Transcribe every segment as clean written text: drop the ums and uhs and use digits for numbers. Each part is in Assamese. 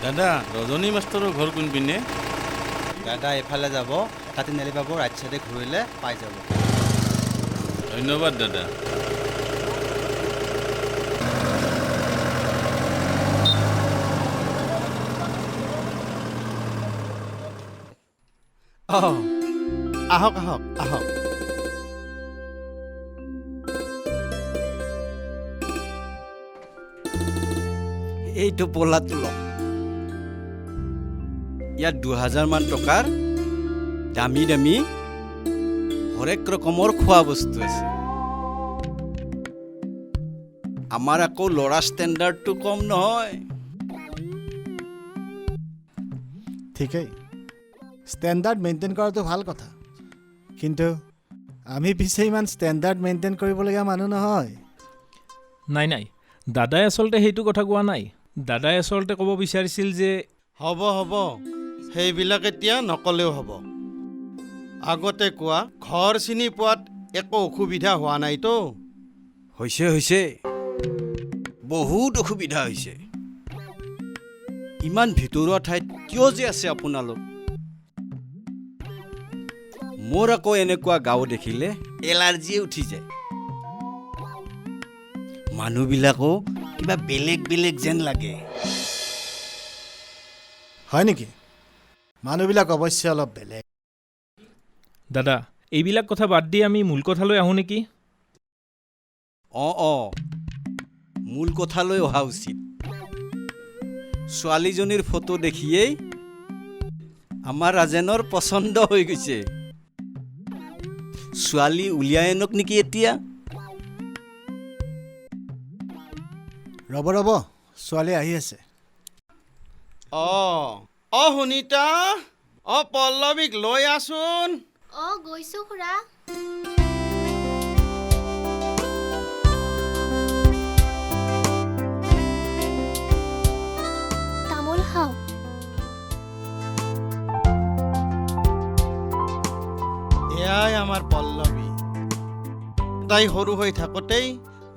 দাদা ৰজনী মাষ্টৰৰ ঘৰ কোনপিনে? দাদা এফালে যাব, এটা তিনিআলি পাব, ৰাইট চাইডে ঘূৰিলে পাই যাব। ধন্যবাদ দাদা। আহক আহক আহক। এইটো পলাটো লওক। ইয়াত 2000 মান টকাৰ দামী দামী হৰেক ৰকমৰ খোৱা বস্তু আছে। আমাৰ আকৌ ল'ৰা ষ্টেণ্ডাৰ্ডটো কম নহয়। ঠিকেই, ষ্টেণ্ডাৰ্ড মেইনটেইন কৰাটো ভাল কথা, কিন্তু আমি পিছে ইমান ষ্টেণ্ডাৰ্ড মেইনটেইন কৰিবলগীয়া মানুহ নহয়। নাই নাই, দাদাই আচলতে সেইটো কথা কোৱা নাই। দাদাই আচলতে ক'ব বিচাৰিছিল যে হ'ব হ'ব, সেইবিলাক এতিয়া নকলেও হ'ব। আগতে কোৱা, ঘৰ চিনি পোৱাত একো অসুবিধা হোৱা নাইতো? হৈছে বহুত অসুবিধা হৈছে। ইমান ভিতৰুৱা ঠাইত কিয় যে আছে আপোনালোক? মোৰ আকৌ এনেকুৱা গাঁও দেখিলে এলাৰ্জিয়ে উঠি যায়। মানুহবিলাকো কিবা বেলেগ বেলেগ যেন লাগে। হয় নেকি? মানুহবিলাক অৱশ্যে অলপ বেলেগ। দাদা, এইবিলাক কথা বাদ দি আমি মূল কথালৈ আহোঁ নেকি? অঁ, মূল কথালৈ অহা উচিত। ছোৱালীজনীৰ ফটো দেখিয়েই আমাৰ ৰাজেনৰ পচন্দ হৈ গৈছে। ছোৱালী উলিয়াই আনক নেকি এতিয়া? ৰ'ব ছোৱালী আহি আছে। সুনীতা, পল্লৱীক লৈ আছোন। গৈছো খুৰা। তামোল খাওঁ। এয়াই আমাৰ পল্লৱী। তাই সৰু হৈ থাকোঁতেই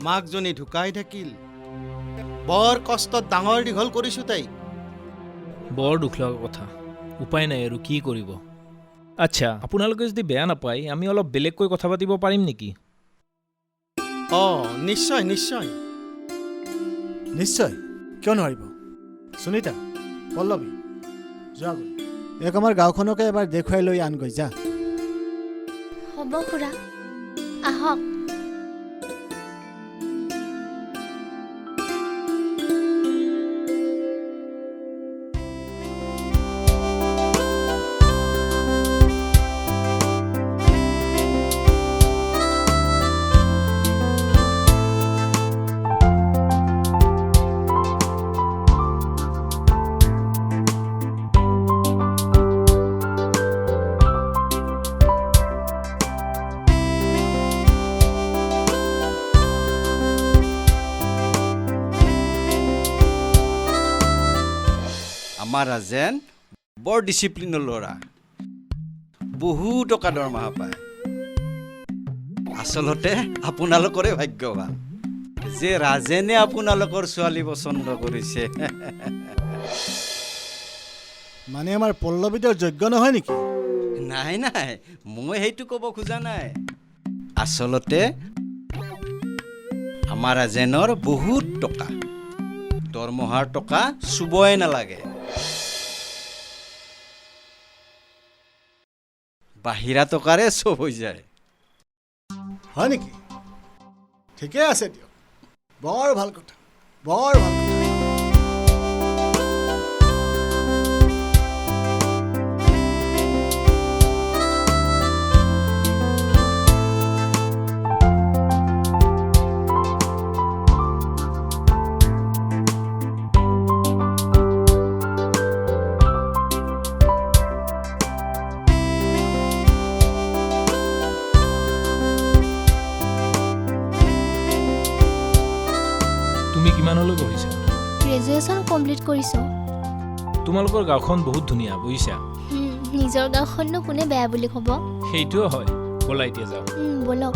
মাকজনী ঢুকাই থাকিল। বৰ কষ্টত ডাঙৰ দীঘল কৰিছোঁ তাইক। বৰ দুখ লগা কথা, উপায় নাই আৰু কি কৰিব। আচ্ছা, আপোনালোকে যদি বেয়া নাপায় আমি অলপ বেলেগকৈ কথা পাতিব পাৰিম নেকি? নিশ্চয় নিশ্চয়। নিশ্চয়, কিয় নোৱাৰিব? সুনীতা, পল্লৱী, যোৱা গৈ এক আমাৰ গাঁওখনকে এবাৰ দেখুৱাই লৈ আনগৈ যা। হ'ব খুৰা, আহক। আমাৰ ৰাজেন বৰ ডিচিপ্লিনৰ ল'ৰা। বহু টকা দৰমহা পায়। আচলতে আপোনালোকৰে ভাগ্যৱান যে ৰাজেনে আপোনালোকৰ ছোৱালী পচন্দ কৰিছে। মানে আমাৰ পল্লৱীটোৰ যোগ্য নহয় নেকি? নাই, মই সেইটো ক'ব খোজা নাই। আচলতে আমাৰ ৰাজেনৰ বহুত টকা, দৰমহাৰ টকা চুবই নালাগে। বাহিৰা টকাৰে চব হৈ যায়। হয় নেকি? ঠিকে আছে দিয়ক, বৰ ভাল কথা, বৰ ভাল কথা। তুমি কিমানলৈ পঢ়িছা? গ্ৰেজুৱেশ্যন কমপ্লিট কৰিছোঁ। তোমালোকৰ গাঁওখন বহুত ধুনীয়া, বুজিছা? নিজৰ গাঁওখননো কোনে বেয়া বুলি ক'ব? সেইটোও হয়। ব'লা এতিয়া যাওঁ। ব'লক।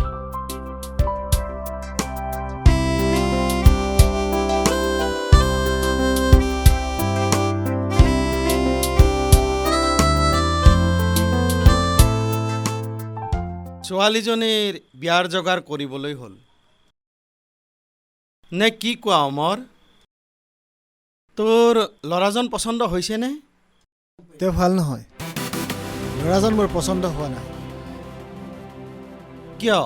ছোৱালীজনীৰ বিয়াৰ যোগাৰ কৰিবলৈ হ'ল নে কি কোৱা অমৰ? তোৰ ল'ৰাজন পচন্দ হৈছেনে? তেওঁ ভাল নহয়। ল'ৰাজন মোৰ পচন্দ হোৱা নাই। কিয়?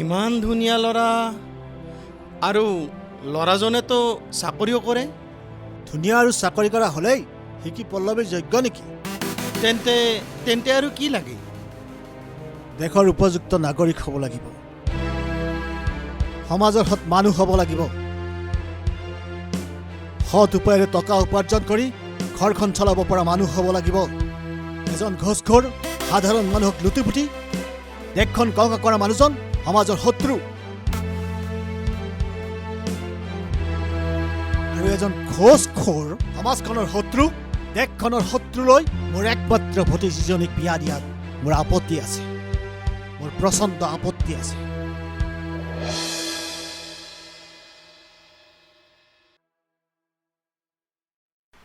ইমান ধুনীয়া ল'ৰা আৰু ল'ৰাজনেতো চাকৰিও কৰে। ধুনীয়া আৰু চাকৰি কৰা হ'লেই সি কি পল্লৱীৰ যোগ্য নেকি? তেন্তে তেন্তে আৰু কি লাগে? দেশৰ উপযুক্ত নাগৰিক হ'ব লাগিব, সমাজৰ সৎ মানুহ হ'ব লাগিব, সৎ উপায়েৰে টকা উপাৰ্জন কৰি ঘৰখন চলাব পৰা মানুহ হ'ব লাগিব। এজন ঘোষখোৰ সাধাৰণ মানুহক লুটিপুটি দেশখন কংকা কৰা মানুহজন সমাজৰ শত্ৰু। আৰু এজন ঘোষখোৰ সমাজখনৰ শত্ৰু, দেশখনৰ শত্ৰুলৈ মোৰ একমাত্ৰ ভতিজীজনীক বিয়া দিয়াত মোৰ আপত্তি আছে, মোৰ প্ৰচণ্ড আপত্তি আছে।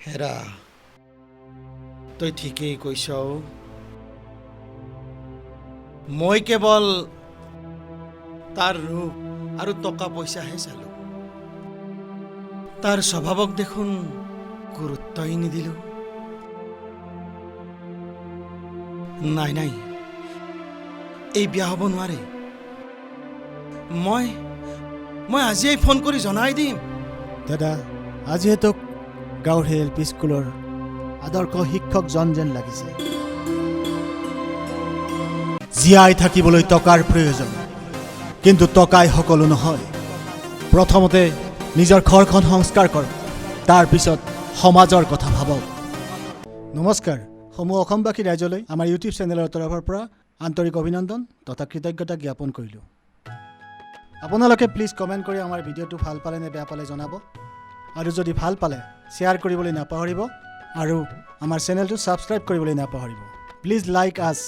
হেৰা, তই ঠিকেই কৈছ। মই কেৱল তাৰ ৰূপ আৰু টকা পইচাহে চালো, তাৰ স্বভাৱক দেখোন গুৰুত্বই নিদিলো। নাই নাই, এই বিয়া হ'ব নোৱাৰে। মই আজিয়েই ফোন কৰি জনাই দিম। দাদা, আজিহে তোক গাঁৱৰ সেই এল পি স্কুলৰ আদৰ্শ শিক্ষকজন যেন লাগিছে। জীয়াই থাকিবলৈ টকাৰ প্ৰয়োজন, কিন্তু টকাই সকলো নহয়। প্ৰথমতে নিজৰ ঘৰখন সংস্কাৰ কৰক, তাৰপিছত সমাজৰ কথা ভাবক। নমস্কাৰ। সমূহ অসমবাসী ৰাইজলৈ আমাৰ ইউটিউব চেনেলৰ তৰফৰ পৰা আন্তৰিক অভিনন্দন তথা কৃতজ্ঞতা জ্ঞাপন কৰিলোঁ। আপোনালোকে প্লিজ কমেণ্ট কৰি আমাৰ ভিডিঅ'টো ভাল পালে নে বেয়া পালে জনাব, আৰু যদি ভাল পালে শ্বেয়াৰ কৰিবলৈ নাপাহৰিব, আৰু আমাৰ চেনেলটো ছাবস্ক্ৰাইব কৰিবলৈ নাপাহৰিব। প্লিজ লাইক আছ।